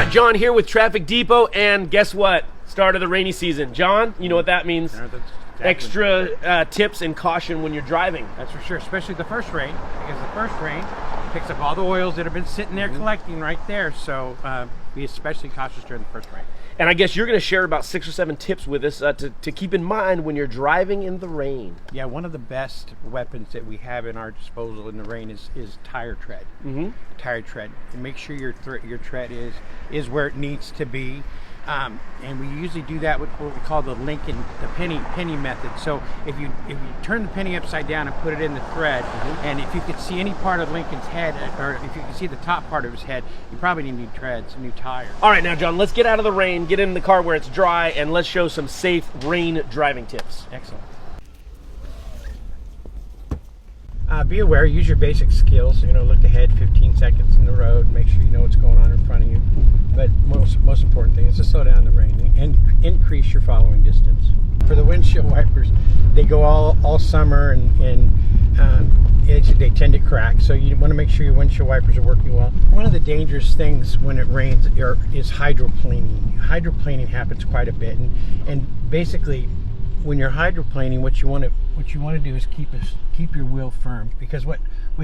got John here with Traffic Depot, and guess what? Start of the rainy season. John, you know what that means? Exactly. Extra tips and caution when you're driving. That's for sure, especially the first rain, because the first rain picks up all the oils that have been sitting there collecting right there. So be especially cautious during the first rain. And I guess you're going to share about 6 or 7 tips with us to keep in mind when you're driving in the rain. Yeah, one of the best weapons that we have in our disposal in the rain is tire tread. Tire tread. And make sure your tread is where it needs to be. And we usually do that with what we call the penny method. So if you turn the penny upside down and put it in the thread, and if you could see any part of Lincoln's head, or if you can see the top part of his head, you probably need new treads, new tires. All right, now John, let's get out of the rain, get in the car where it's dry, and let's show some safe rain driving tips. Excellent. Be aware, use your basic skills, look ahead 15 seconds in the road, make sure you know what's going on in front of you. But most important thing is to slow down the rain and increase your following distance. For the windshield wipers, they go all summer and they tend to crack, so you want to make sure your windshield wipers are working well. One of the dangerous things when it rains is hydroplaning. Hydroplaning happens quite a bit, and basically when you're hydroplaning, what you want to do is keep your wheel firm, because what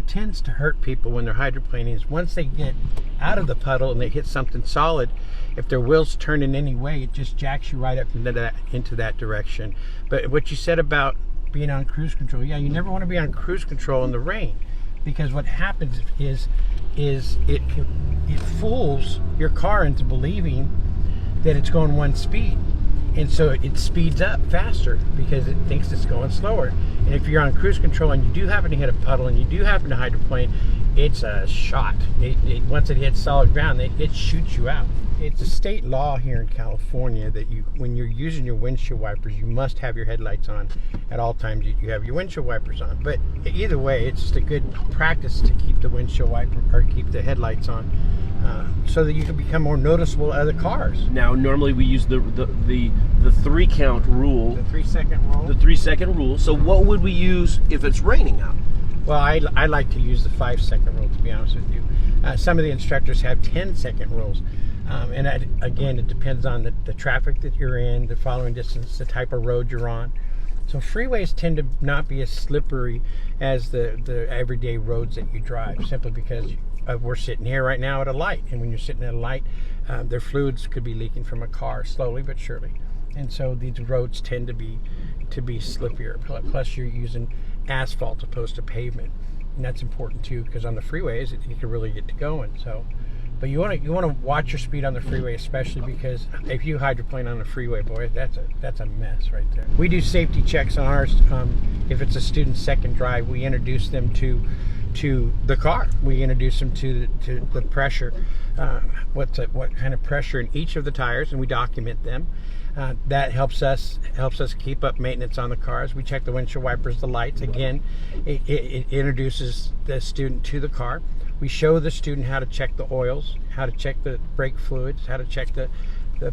tends to hurt people when they're hydroplaning is once they get out of the puddle and they hit something solid, if their wheels turn in any way, it just jacks you right up into that direction. But what you said about being on cruise control, yeah, you never want to be on cruise control in the rain, because what happens is it fools your car into believing that it's going one speed. And so it speeds up faster because it thinks it's going slower. And if you're on cruise control and you do happen to hit a puddle and you do happen to hydroplane, it's a shot. Once it hits solid ground, it shoots you out. It's a state law here in California that when you're using your windshield wipers, you must have your headlights on at all times. You have your windshield wipers on. But either way, it's just a good practice to keep the windshield wiper or keep the headlights on, so that you can become more noticeable to other cars. Now, normally we use the 3 count rule. The 3 second rule. The 3 second rule. So what would we use if it's raining out? Well, I like to use the 5 second rule, to be honest with you. Some of the instructors have 10 second rules. And again, it depends on the traffic that you're in, the following distance, the type of road you're on. So freeways tend to not be as slippery as the everyday roads that you drive, simply because we're sitting here right now at a light. And when you're sitting at a light, their fluids could be leaking from a car slowly but surely. And so these roads tend to be slippier. Plus you're using asphalt opposed to pavement. And that's important too, because on the freeways, you can really get to going. So. But you want to watch your speed on the freeway, especially because if you hydroplane on the freeway, boy, that's a mess right there. We do safety checks on ours. If it's a student's second drive, we introduce them to the car. We introduce them to the pressure, what kind of pressure in each of the tires, and we document them. That helps us keep up maintenance on the cars. We check the windshield wipers, the lights. Again, it introduces the student to the car. We show the student how to check the oils, how to check the brake fluids, how to check the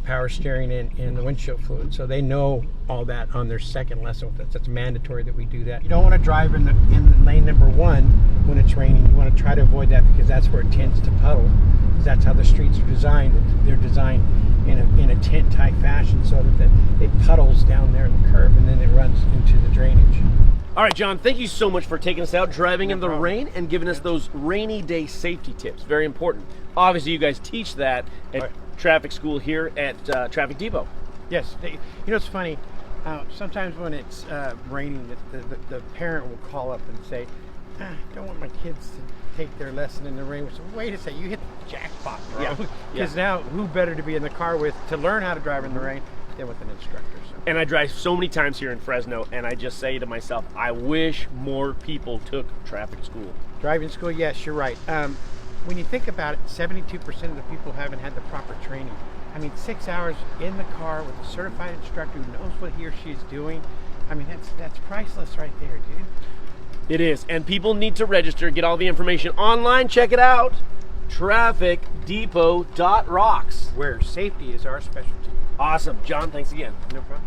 power steering and the windshield fluid. So they know all that on their second lesson with us. It's mandatory that we do that. You don't want to drive in lane number 1 when it's raining. You want to try to avoid that, because that's where it tends to puddle. That's how the streets are designed. They're designed in a tent-type fashion so that it puddles down there in the curb, and then it runs into the drainage. All right, John, thank you so much for taking us out driving in the rain and giving us those rainy day safety tips. Very important. Obviously, you guys teach that at traffic school here at Traffic Depot. Yes. It's funny. Sometimes when it's raining, the parent will call up and say, I don't want my kids to take their lesson in the rain. So wait a second, you hit the jackpot, bro. Because now, who better to be in the car with to learn how to drive in the rain than with an instructor? So. And I drive so many times here in Fresno, and I just say to myself, I wish more people took traffic school. Driving school, yes, you're right. When you think about it, 72% of the people haven't had the proper training. I mean, 6 hours in the car with a certified instructor who knows what he or she is doing. I mean, that's priceless right there, dude. It is, and people need to register, get all the information online, check it out, trafficdepot.rocks. Where safety is our specialty. Awesome. John, thanks again. No problem.